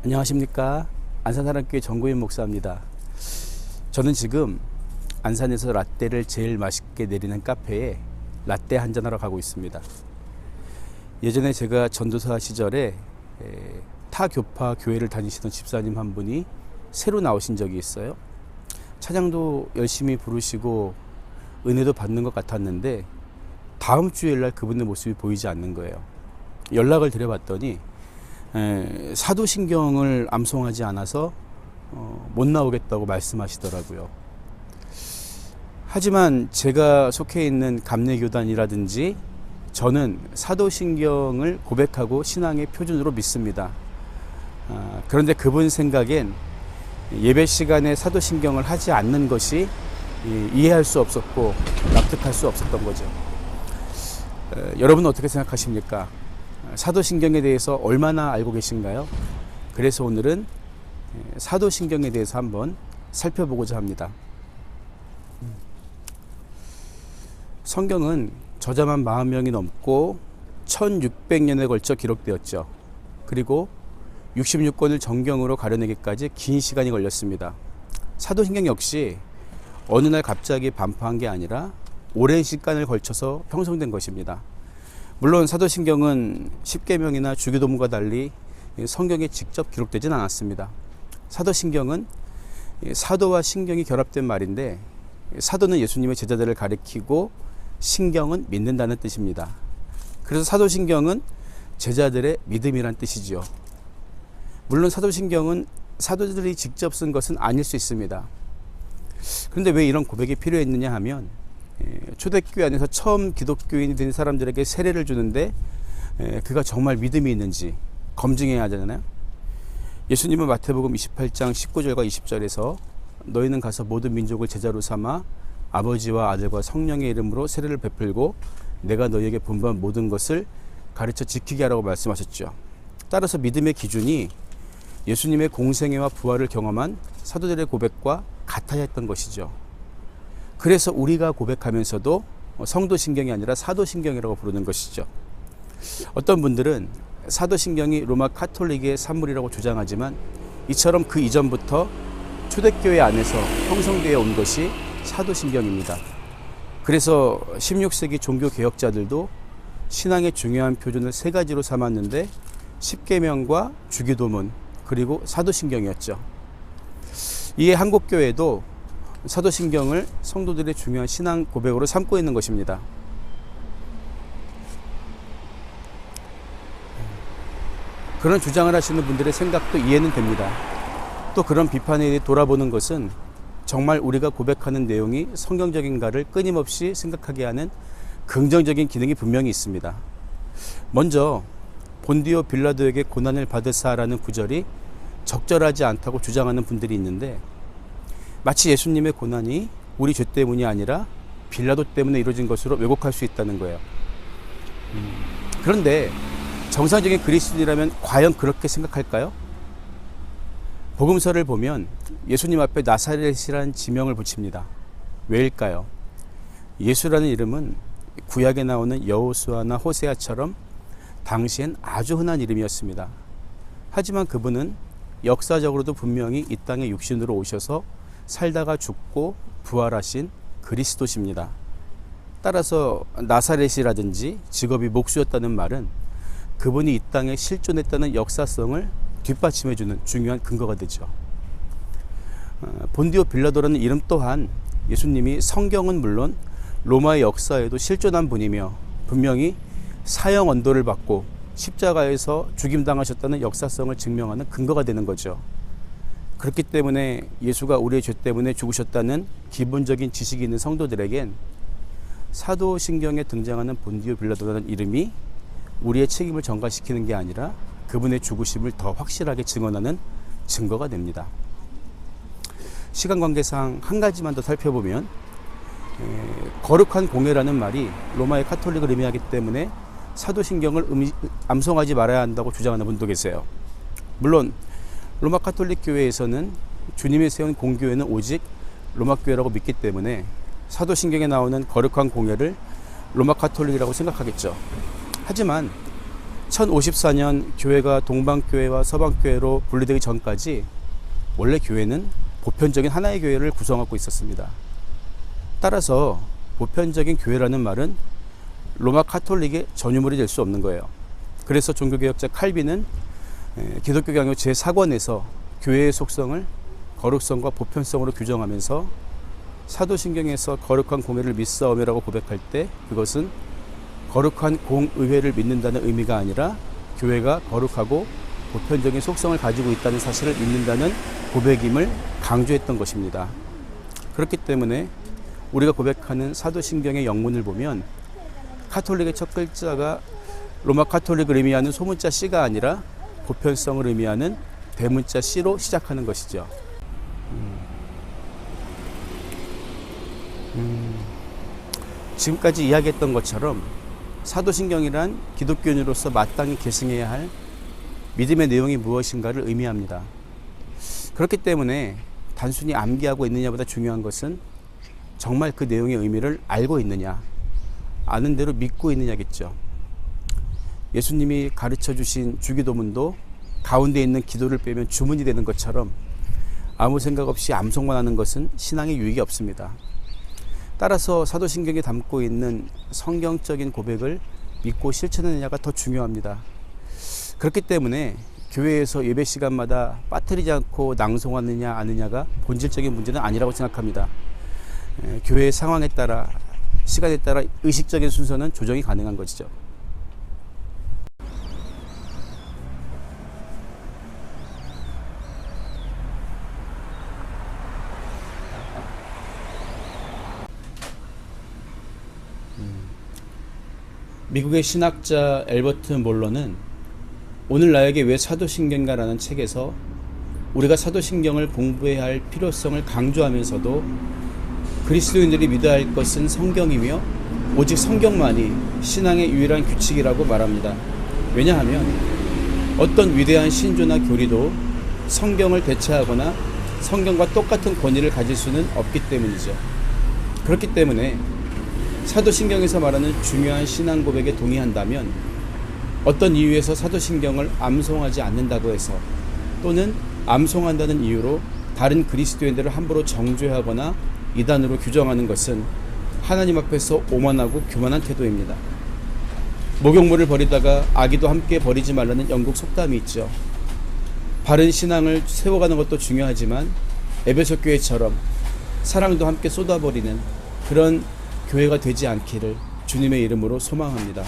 안녕하십니까. 안산사랑교회 정구인 목사입니다. 저는 지금 안산에서 라떼를 제일 맛있게 내리는 카페에 라떼 한잔하러 가고 있습니다. 예전에 제가 전도사 시절에 타 교파 교회를 다니시던 집사님 한 분이 새로 나오신 적이 있어요. 찬양도 열심히 부르시고 은혜도 받는 것 같았는데 다음 주일날 그분의 모습이 보이지 않는 거예요. 연락을 드려봤더니 사도신경을 암송하지 않아서 못 나오겠다고 말씀하시더라고요. 하지만 제가 속해 있는 감리교단이라든지 저는 사도신경을 고백하고 신앙의 표준으로 믿습니다. 그런데 그분 생각엔 예배 시간에 사도신경을 하지 않는 것이 이해할 수 없었고 납득할 수 없었던 거죠. 여러분은 어떻게 생각하십니까? 사도신경에 대해서 얼마나 알고 계신가요? 그래서 오늘은 사도신경에 대해서 한번 살펴보고자 합니다. 성경은 저자만 40명이 넘고 1600년에 걸쳐 기록되었죠. 그리고 66권을 정경으로 가려내기까지 긴 시간이 걸렸습니다. 사도신경 역시 어느 날 갑자기 반포한 게 아니라 오랜 시간을 걸쳐서 형성된 것입니다. 물론 사도신경은 십계명이나 주기도문과 달리 성경에 직접 기록되진 않았습니다. 사도신경은 사도와 신경이 결합된 말인데 사도는 예수님의 제자들을 가리키고 신경은 믿는다는 뜻입니다. 그래서 사도신경은 제자들의 믿음이란 뜻이지요. 물론 사도신경은 사도들이 직접 쓴 것은 아닐 수 있습니다. 그런데 왜 이런 고백이 필요했느냐 하면 초대교회 안에서 처음 기독교인이 된 사람들에게 세례를 주는데 그가 정말 믿음이 있는지 검증해야 하잖아요. 예수님은 마태복음 28장 19절과 20절에서 너희는 가서 모든 민족을 제자로 삼아 아버지와 아들과 성령의 이름으로 세례를 베풀고 내가 너희에게 분부한 모든 것을 가르쳐 지키게 하라고 말씀하셨죠. 따라서 믿음의 기준이 예수님의 공생애와 부활을 경험한 사도들의 고백과 같아야 했던 것이죠. 그래서 우리가 고백하면서도 성도신경이 아니라 사도신경이라고 부르는 것이죠. 어떤 분들은 사도신경이 로마 카톨릭의 산물이라고 주장하지만 이처럼 그 이전부터 초대교회 안에서 형성되어 온 것이 사도신경입니다. 그래서 16세기 종교개혁자들도 신앙의 중요한 표준을 세 가지로 삼았는데 십계명과 주기도문 그리고 사도신경이었죠. 이에 한국교회도 사도신경을 성도들의 중요한 신앙 고백으로 삼고 있는 것입니다. 그런 주장을 하시는 분들의 생각도 이해는 됩니다. 또 그런 비판에 대해 돌아보는 것은 정말 우리가 고백하는 내용이 성경적인가를 끊임없이 생각하게 하는 긍정적인 기능이 분명히 있습니다. 먼저 본디오 빌라도에게 고난을 받으사라는 구절이 적절하지 않다고 주장하는 분들이 있는데 마치 예수님의 고난이 우리 죄 때문이 아니라 빌라도 때문에 이루어진 것으로 왜곡할 수 있다는 거예요. 그런데 정상적인 그리스도인이라면 과연 그렇게 생각할까요? 복음서를 보면 예수님 앞에 나사렛이라는 지명을 붙입니다. 왜일까요? 예수라는 이름은 구약에 나오는 여호수아나 호세아처럼 당시엔 아주 흔한 이름이었습니다. 하지만 그분은 역사적으로도 분명히 이 땅에 육신으로 오셔서 살다가 죽고 부활하신 그리스도십니다. 따라서 나사렛이라든지 직업이 목수였다는 말은 그분이 이 땅에 실존했다는 역사성을 뒷받침해주는 중요한 근거가 되죠. 본디오 빌라도라는 이름 또한 예수님이 성경은 물론 로마의 역사에도 실존한 분이며 분명히 사형 언도를 받고 십자가에서 죽임당하셨다는 역사성을 증명하는 근거가 되는 거죠. 그렇기 때문에 예수가 우리의 죄 때문에 죽으셨다는 기본적인 지식이 있는 성도들에겐 사도신경에 등장하는 본디오 빌라도라는 이름이 우리의 책임을 전가시키는 게 아니라 그분의 죽으심을 더 확실하게 증언하는 증거가 됩니다. 시간 관계상 한 가지만 더 살펴보면 거룩한 공예라는 말이 로마의 카톨릭을 의미하기 때문에 사도신경을 암송하지 말아야 한다고 주장하는 분도 계세요. 물론 로마 카톨릭 교회에서는 주님이 세운 공교회는 오직 로마 교회라고 믿기 때문에 사도신경에 나오는 거룩한 공예를 로마 카톨릭이라고 생각하겠죠. 하지만 1054년 교회가 동방교회와 서방교회로 분리되기 전까지 원래 교회는 보편적인 하나의 교회를 구성하고 있었습니다. 따라서 보편적인 교회라는 말은 로마 카톨릭의 전유물이 될 수 없는 거예요. 그래서 종교개혁자 칼빈은 기독교 강요 제4권에서 교회의 속성을 거룩성과 보편성으로 규정하면서 사도신경에서 거룩한 공회를 믿사오며라고 고백할 때 그것은 거룩한 공의회를 믿는다는 의미가 아니라 교회가 거룩하고 보편적인 속성을 가지고 있다는 사실을 믿는다는 고백임을 강조했던 것입니다. 그렇기 때문에 우리가 고백하는 사도신경의 영문을 보면 카톨릭의 첫 글자가 로마 카톨릭을 의미하는 소문자 C가 아니라 보편성을 의미하는 대문자 C로 시작하는 것이죠. 지금까지 이야기했던 것처럼 사도신경이란 기독교인으로서 마땅히 계승해야 할 믿음의 내용이 무엇인가를 의미합니다. 그렇기 때문에 단순히 암기하고 있느냐보다 중요한 것은 정말 그 내용의 의미를 알고 있느냐, 아는 대로 믿고 있느냐겠죠. 예수님이 가르쳐 주신 주기도문도 가운데 있는 기도를 빼면 주문이 되는 것처럼 아무 생각 없이 암송만 하는 것은 신앙에 유익이 없습니다. 따라서 사도신경에 담고 있는 성경적인 고백을 믿고 실천하느냐가 더 중요합니다. 그렇기 때문에 교회에서 예배 시간마다 빠뜨리지 않고 낭송하느냐 아느냐가 본질적인 문제는 아니라고 생각합니다. 교회의 상황에 따라 시간에 따라 의식적인 순서는 조정이 가능한 것이죠. 미국의 신학자 엘버트 몰러는 오늘 나에게 왜 사도신경가라는 책에서 우리가 사도신경을 공부해야 할 필요성을 강조하면서도 그리스도인들이 믿어야 할 것은 성경이며 오직 성경만이 신앙의 유일한 규칙이라고 말합니다. 왜냐하면 어떤 위대한 신조나 교리도 성경을 대체하거나 성경과 똑같은 권위를 가질 수는 없기 때문이죠. 그렇기 때문에 사도신경에서 말하는 중요한 신앙 고백에 동의한다면 어떤 이유에서 사도신경을 암송하지 않는다고 해서 또는 암송한다는 이유로 다른 그리스도인들을 함부로 정죄하거나 이단으로 규정하는 것은 하나님 앞에서 오만하고 교만한 태도입니다. 목욕물을 버리다가 아기도 함께 버리지 말라는 영국 속담이 있죠. 바른 신앙을 세워가는 것도 중요하지만 에베소 교회처럼 사랑도 함께 쏟아버리는 그런 교회가 되지 않기를 주님의 이름으로 소망합니다.